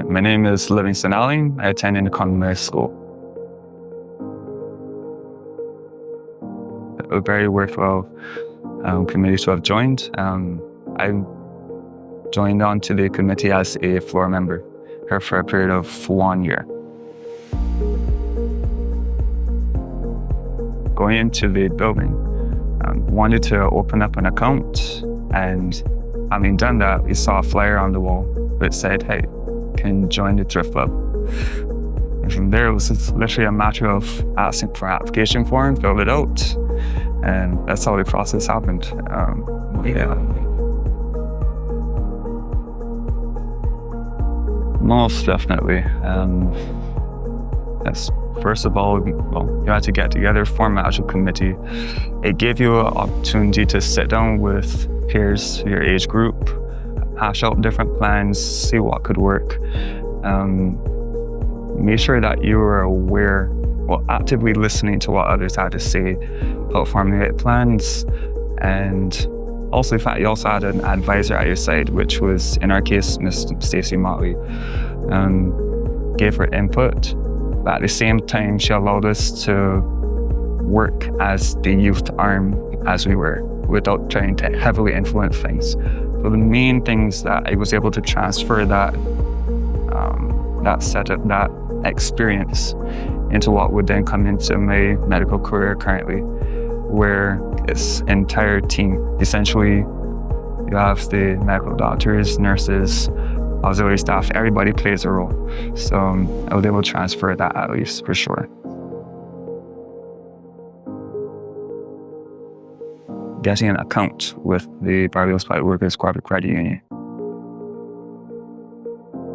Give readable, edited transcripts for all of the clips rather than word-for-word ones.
My name is Livingstone Alleyne. I attend in the Cumbermere School. A very worthwhile committee to have joined. I joined onto the committee as a floor member here for a period of 1 year. Going into the building, wanted to open up an account, and having done that, we saw a flyer on the wall that said, "Hey, can you join the Thrift Club?" And from there, it was literally a matter of asking for an application form, filled it out, and that's how the process happened. Most definitely. Yes. First of all, you had to get together, form an actual committee. It gave you an opportunity to sit down with peers, your age group, hash out different plans, see what could work. Make sure that you were aware, actively listening to what others had to say, help formulate plans, and also in fact, you also had an advisor at your side, which was, in our case, Miss Stacey Motley. Gave her input, but at the same time, she allowed us to work as the youth arm as we were, without trying to heavily influence things. So the main things that I was able to transfer that setup, that experience, into what would then come into my medical career currently, where it's entire team. Essentially, you have the medical doctors, nurses, auxiliary staff, everybody plays a role. So I was able to transfer that at least, for sure. Getting an account with the Barbados Public Workers Cooperative Credit Union.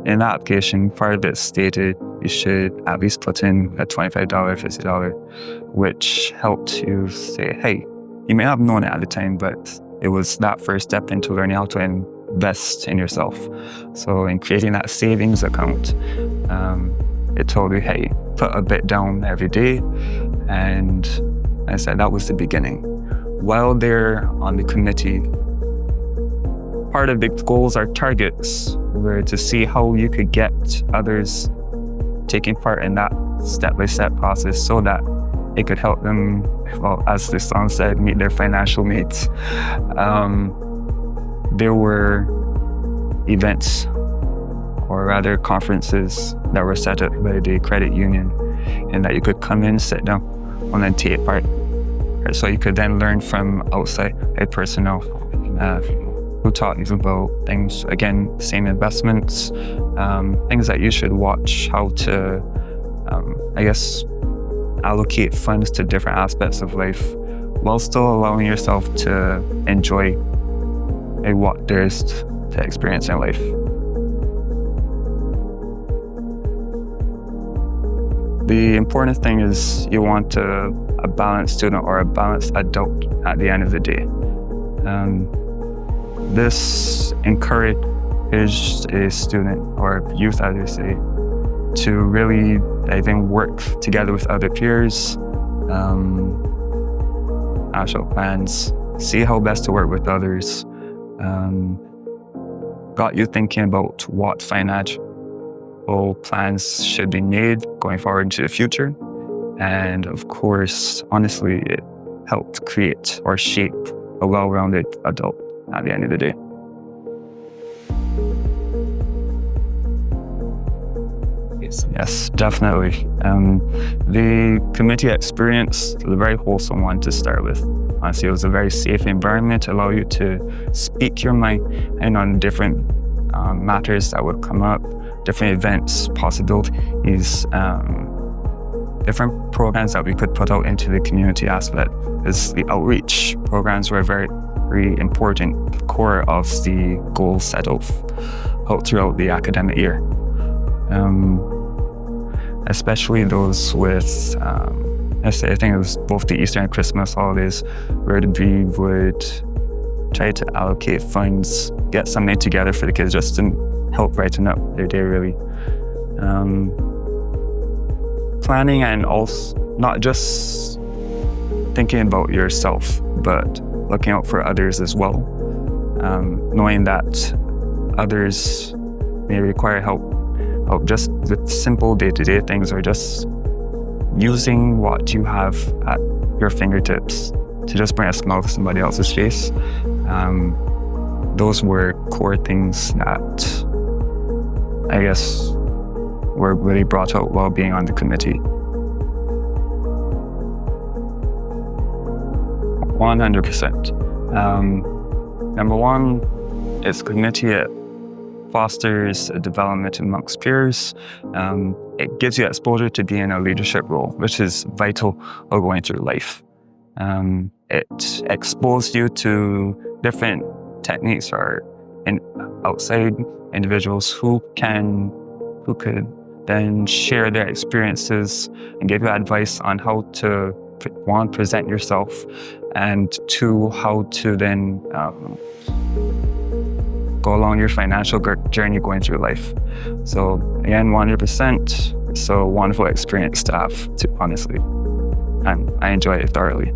In the application, part of it stated you should at least put in a $25, $50, which helped you say, hey, you may have known it at the time, but it was that first step into learning how to invest in yourself. So in creating that savings account, it told you, hey, put a bit down every day. And I said that was the beginning. While there on the committee, part of the goals or targets were to see how you could get others taking part in that step-by-step process so that it could help them, as the song said, meet their financial needs. There were events, or rather conferences, that were set up by the credit union, and that you could come in, sit down, and then take part. So you could then learn from outside personnel who taught you about things, again, same investments, things that you should watch, how to, allocate funds to different aspects of life while still allowing yourself to enjoy what there is to experience in life. The important thing is you want a balanced student or a balanced adult at the end of the day. This encouraged a student or youth, as you say, to really, work together with other peers, actual plans, see how best to work with others. Got you thinking about what financial plans should be made going forward into the future. And of course, honestly, it helped create or shape a well-rounded adult at the end of the day. Yes, definitely. The committee experience was a very wholesome one to start with. Honestly, it was a very safe environment to allow you to speak your mind and on different matters that would come up, different events, possibilities, different programs that we could put out into the community aspect. Because the outreach programs were very important core of the goals set out throughout the academic year. Especially those with, I think it was both the Easter and Christmas holidays, where we would try to allocate funds, get something together for the kids just to help brighten up their day, really. Planning, and also not just thinking about yourself, but looking out for others as well. Knowing that others may require help just with simple day-to-day things, or just using what you have at your fingertips to just bring a smile to somebody else's face. Those were core things that I guess were really brought out while being on the committee. 100%. Number one, it's committee. It fosters a development amongst peers. It gives you exposure to be in a leadership role, which is vital while going through life. It exposes you to different techniques or outside individuals who could then share their experiences and give you advice on how to, one, present yourself, and two, how to then go along your financial journey going through life. So again, 100%. It's a wonderful experience to have, honestly. And I enjoy it thoroughly.